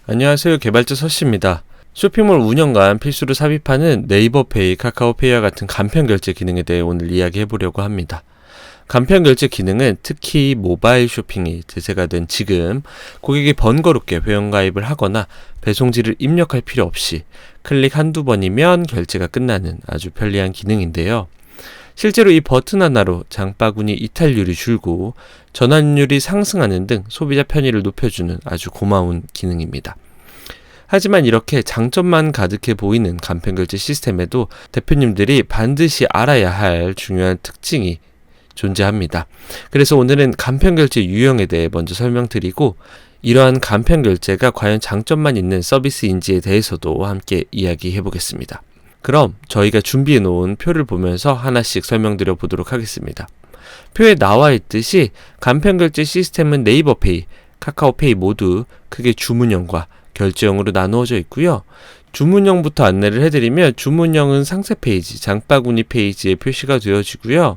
안녕하세요. 개발자 서씨입니다. 쇼핑몰 운영관 필수로 삽입하는 네이버페이, 카카오페이와 같은 간편결제 기능에 대해 오늘 이야기해보려고 합니다. 간편결제 기능은 특히 모바일 쇼핑이 대세가 된 지금 고객이 번거롭게 회원가입을 하거나 배송지를 입력할 필요 없이 클릭 한두 번이면 결제가 끝나는 아주 편리한 기능인데요. 실제로 이 버튼 하나로 장바구니 이탈률이 줄고 전환율이 상승하는 등 소비자 편의를 높여주는 아주 고마운 기능입니다. 하지만 이렇게 장점만 가득해 보이는 간편결제 시스템에도 대표님들이 반드시 알아야 할 중요한 특징이 존재합니다. 그래서 오늘은 간편결제 유형에 대해 먼저 설명드리고 이러한 간편결제가 과연 장점만 있는 서비스인지에 대해서도 함께 이야기해 보겠습니다. 그럼 저희가 준비해 놓은 표를 보면서 하나씩 설명드려 보도록 하겠습니다. 표에 나와 있듯이 간편결제 시스템은 네이버페이, 카카오페이 모두 크게 주문형과 결제형으로 나누어져 있고요. 주문형부터 안내를 해드리면 주문형은 상세 페이지, 장바구니 페이지에 표시가 되어지고요.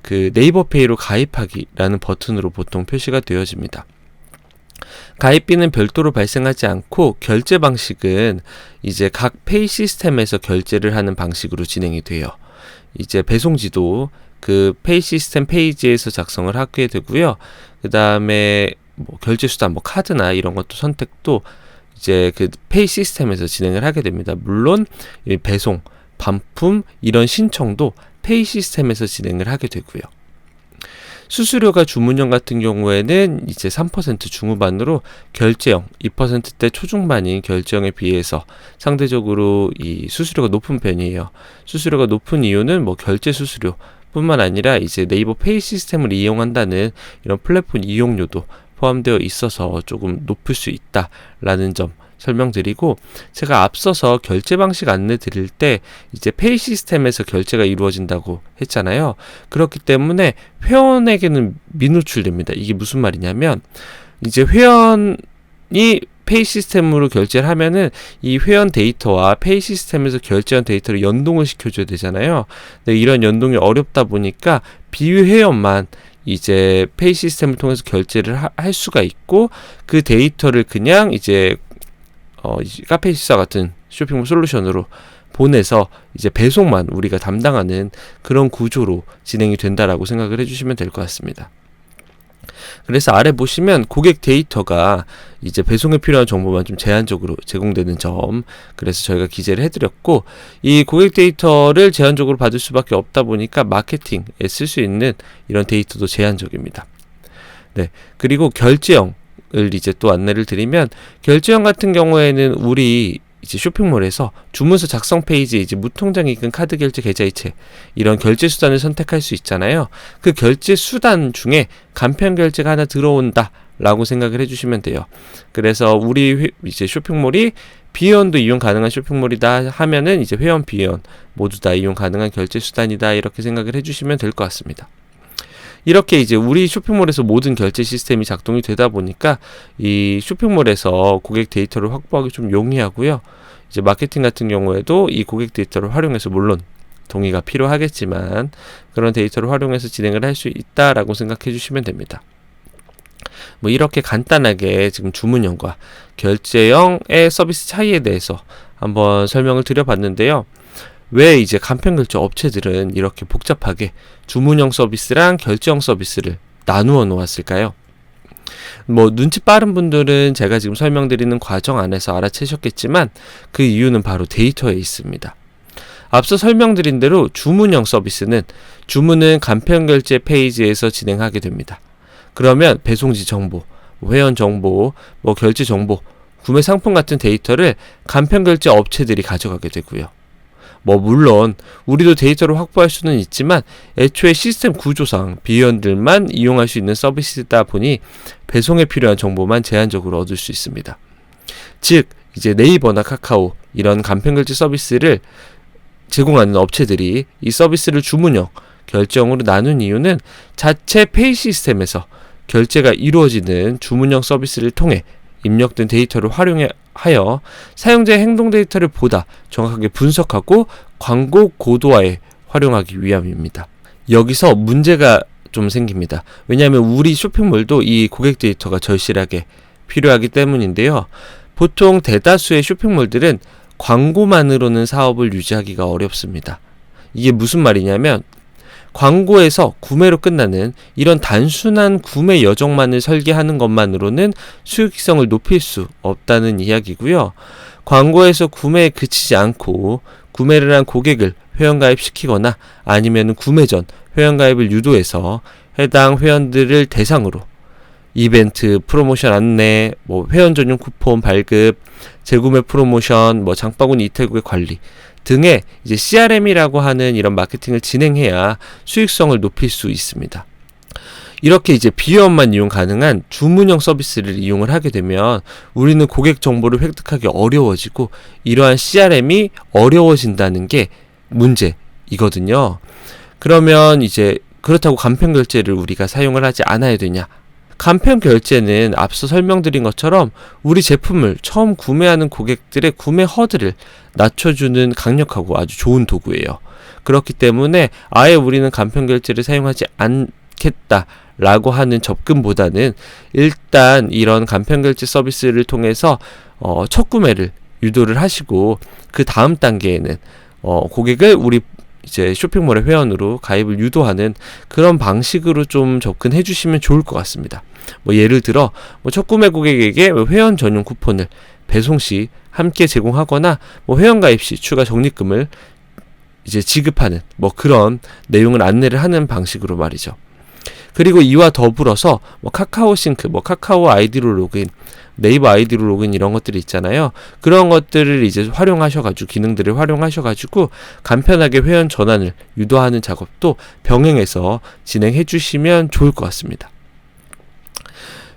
네이버페이로 가입하기라는 버튼으로 보통 표시가 되어집니다. 가입비는 별도로 발생하지 않고 결제 방식은 이제 각 페이 시스템에서 결제를 하는 방식으로 진행이 돼요. 이제 배송지도 그 페이 시스템 페이지에서 작성을 하게 되고요. 그 다음에 결제 수단, 카드나 이런 것도 선택도 이제 그 페이 시스템에서 진행을 하게 됩니다. 물론 이 배송, 반품 이런 신청도 페이 시스템에서 진행을 하게 되고요. 수수료가 주문형 같은 경우에는 이제 3% 중후반으로 결제형 2%대 초중반인 결제형에 비해서 상대적으로 이 수수료가 높은 편이에요. 수수료가 높은 이유는 결제 수수료 뿐만 아니라 이제 네이버 페이 시스템을 이용한다는 이런 플랫폼 이용료도 포함되어 있어서 조금 높을 수 있다라는 점 설명드리고, 제가 앞서서 결제 방식 안내 드릴 때 이제 페이 시스템에서 결제가 이루어진다고 했잖아요. 그렇기 때문에 회원에게는 미노출됩니다. 이게 무슨 말이냐면 이제 회원이 페이 시스템으로 결제를 하면은 이 회원 데이터와 페이 시스템에서 결제한 데이터를 연동을 시켜줘야 되잖아요. 근데 이런 연동이 어렵다 보니까 비회원만 이제 페이 시스템을 통해서 결제를 할 수가 있고, 그 데이터를 그냥 이제 카페이시사 같은 쇼핑몰 솔루션으로 보내서 이제 배송만 우리가 담당하는 그런 구조로 진행이 된다라고 생각을 해주시면 될 것 같습니다. 그래서 아래 보시면 고객 데이터가 이제 배송에 필요한 정보만 좀 제한적으로 제공되는 점, 그래서 저희가 기재를 해드렸고, 이 고객 데이터를 제한적으로 받을 수밖에 없다 보니까 마케팅에 쓸 수 있는 이런 데이터도 제한적입니다. 네, 그리고 결제형 을 이제 또 안내를 드리면, 결제형 같은 경우에는 우리 이제 쇼핑몰에서 주문서 작성 페이지에 이제 무통장 입금, 카드 결제, 계좌이체 이런 결제 수단을 선택할 수 있잖아요. 그 결제 수단 중에 간편 결제가 하나 들어온다 라고 생각을 해주시면 돼요. 그래서 우리 이제 쇼핑몰이 비회원도 이용 가능한 쇼핑몰이다 하면은 이제 회원, 비회원 모두 다 이용 가능한 결제 수단이다, 이렇게 생각을 해주시면 될 것 같습니다. 이렇게 이제 우리 쇼핑몰에서 모든 결제 시스템이 작동이 되다 보니까 이 쇼핑몰에서 고객 데이터를 확보하기 좀 용이하고요. 이제 마케팅 같은 경우에도 이 고객 데이터를 활용해서, 물론 동의가 필요하겠지만 그런 데이터를 활용해서 진행을 할 수 있다라고 생각해 주시면 됩니다. 이렇게 간단하게 지금 주문형과 결제형의 서비스 차이에 대해서 한번 설명을 드려봤는데요. 왜 이제 간편결제 업체들은 이렇게 복잡하게 주문형 서비스랑 결제형 서비스를 나누어 놓았을까요? 눈치 빠른 분들은 제가 지금 설명드리는 과정 안에서 알아채셨겠지만 그 이유는 바로 데이터에 있습니다. 앞서 설명드린 대로 주문형 서비스는 주문은 간편결제 페이지에서 진행하게 됩니다. 그러면 배송지 정보, 회원 정보, 결제 정보, 구매 상품 같은 데이터를 간편결제 업체들이 가져가게 되고요. 물론 우리도 데이터를 확보할 수는 있지만 애초에 시스템 구조상 비회원들만 이용할 수 있는 서비스이다 보니 배송에 필요한 정보만 제한적으로 얻을 수 있습니다. 즉 이제 네이버나 카카오 이런 간편결제 서비스를 제공하는 업체들이 이 서비스를 주문형, 결제형으로 나눈 이유는 자체 페이 시스템에서 결제가 이루어지는 주문형 서비스를 통해 입력된 데이터를 활용하여 사용자의 행동 데이터를 보다 정확하게 분석하고 광고 고도화에 활용하기 위함입니다. 여기서 문제가 좀 생깁니다. 왜냐하면 우리 쇼핑몰도 이 고객 데이터가 절실하게 필요하기 때문인데요. 보통 대다수의 쇼핑몰들은 광고만으로는 사업을 유지하기가 어렵습니다. 이게 무슨 말이냐면 광고에서 구매로 끝나는 이런 단순한 구매 여정만을 설계하는 것만으로는 수익성을 높일 수 없다는 이야기고요. 광고에서 구매에 그치지 않고 구매를 한 고객을 회원가입시키거나 아니면 구매 전 회원가입을 유도해서 해당 회원들을 대상으로 이벤트, 프로모션 안내, 회원 전용 쿠폰 발급, 재구매 프로모션, 장바구니 이탈국의 관리 등의 이제 CRM이라고 하는 이런 마케팅을 진행해야 수익성을 높일 수 있습니다. 이렇게 이제 비회원만 이용 가능한 주문형 서비스를 이용을 하게 되면 우리는 고객 정보를 획득하기 어려워지고 이러한 CRM이 어려워진다는 게 문제이거든요. 그러면 이제 그렇다고 간편 결제를 우리가 사용을 하지 않아야 되냐? 간편 결제는 앞서 설명드린 것처럼 우리 제품을 처음 구매하는 고객들의 구매 허들을 낮춰주는 강력하고 아주 좋은 도구예요. 그렇기 때문에 아예 우리는 간편 결제를 사용하지 않겠다라고 하는 접근보다는 일단 이런 간편 결제 서비스를 통해서 첫 구매를 유도를 하시고 그 다음 단계에는 고객을 우리 이제 쇼핑몰의 회원으로 가입을 유도하는 그런 방식으로 좀 접근해 주시면 좋을 것 같습니다. 예를 들어 첫 구매 고객에게 회원 전용 쿠폰을 배송 시 함께 제공하거나 회원 가입 시 추가 적립금을 이제 지급하는 그런 내용을 안내를 하는 방식으로 말이죠. 그리고 이와 더불어서 카카오 싱크, 카카오 아이디로 로그인, 네이버 아이디로 로그인 이런 것들이 있잖아요. 그런 것들을 이제 활용하셔가지고 기능들을 활용하셔가지고 간편하게 회원 전환을 유도하는 작업도 병행해서 진행해 주시면 좋을 것 같습니다.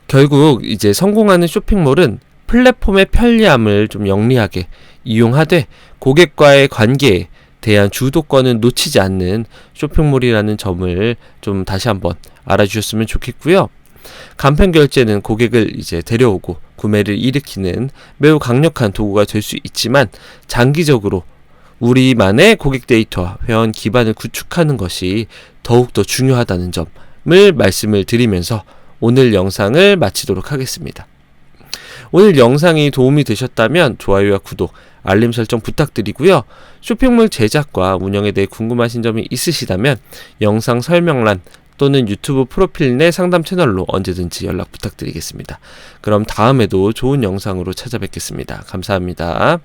결국 이제 성공하는 쇼핑몰은 플랫폼의 편리함을 좀 영리하게 이용하되 고객과의 관계에 대한 주도권은 놓치지 않는 쇼핑몰이라는 점을 좀 다시 한번 알아주셨으면 좋겠고요. 간편 결제는 고객을 이제 데려오고 구매를 일으키는 매우 강력한 도구가 될 수 있지만 장기적으로 우리만의 고객 데이터와 회원 기반을 구축하는 것이 더욱더 중요하다는 점을 말씀을 드리면서 오늘 영상을 마치도록 하겠습니다. 오늘 영상이 도움이 되셨다면 좋아요와 구독, 알림 설정 부탁드리고요. 쇼핑몰 제작과 운영에 대해 궁금하신 점이 있으시다면 영상 설명란 또는 유튜브 프로필 내 상담 채널로 언제든지 연락 부탁드리겠습니다. 그럼 다음에도 좋은 영상으로 찾아뵙겠습니다. 감사합니다.